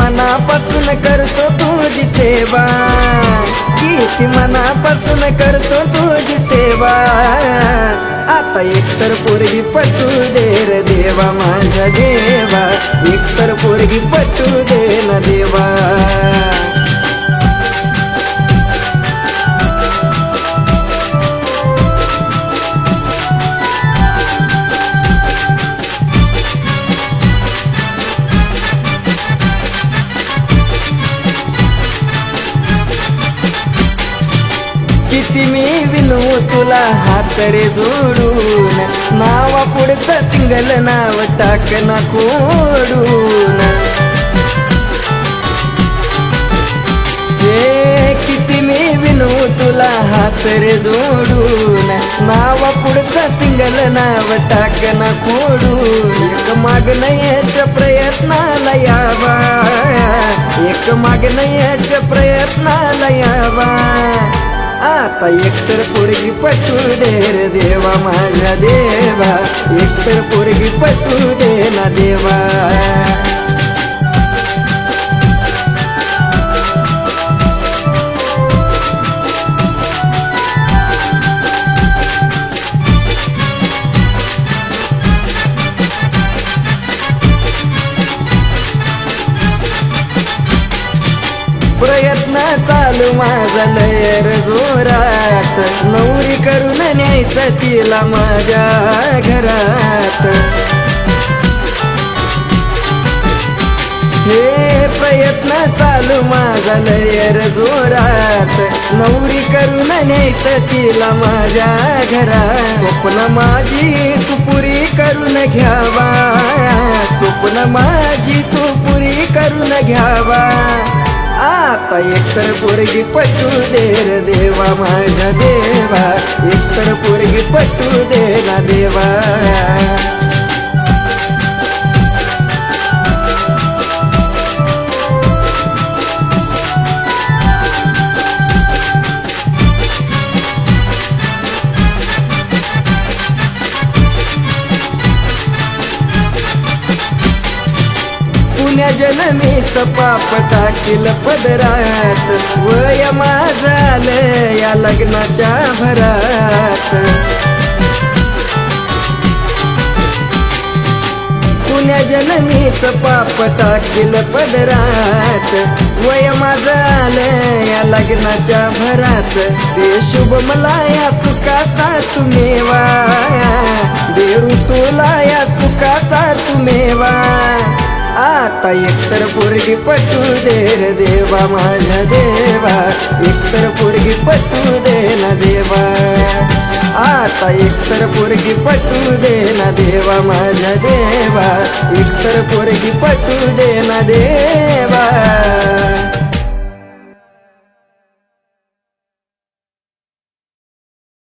मनापासून करतो तुझी सेवा, किती मनापासून करतो तुझी सेवा। आता एकतर पोरगी पटू दे रे देवा माझ्या देवा, एकतर पोरगी पटू दे ना देवा। किती मी विनवू तुला हात रे जोडून, नावा पुढचं सिंगल नाव टाक ना कोडून। हे किती मी विनवू तुला हात रे जोडून, नावा पुढचं सिंगल नाव टाक ना कोडून। एक मागणं यश प्रयत्नाला यावा, एक मागणं यश प्रयत्नाला यावा। आता एकतर पोरगी पटू दे रे देवा माझ्या देवा, एकतर पोरगी पटू दे ना देवा। प्रयत्न चालू माझा लयर जोरात, नवरी करून न्यायचं तिला माझ्या घरात। हे प्रयत्न चालू माझा लयर जोरात, नवरी करून न्यायचं तिला माझ्या घरात। स्वप्न माझी तू पुरी करून घ्यावा, स्वप्न माझी तू पुरी करून घ्यावा। आता एकतर पोरगी पटू दे रे देवा माझ्या देवा, एकतर पोरगी पटू दे ना देवा। पुण्या जन्मीच पाप टाकील पदरात, वय माझं आलं या लग्नाच्या भरात। पुण्या जन्मीच पाप टाकील पदरात, वय माझं आलं या लग्नाच्या भरात। दे शुभ मला या सुखाचा तू मेवा, देऊ तुला या सुखाचा तू मेवा। आता एकतर पोरगी पटू दे रे देवा माझ्या देवा, एकतर पोरगी पटू दे ना देवा। आता एकतर पोरगी पटू दे ना देवा माझ्या देवा, एकतर पोरगी पटू दे ना देवा।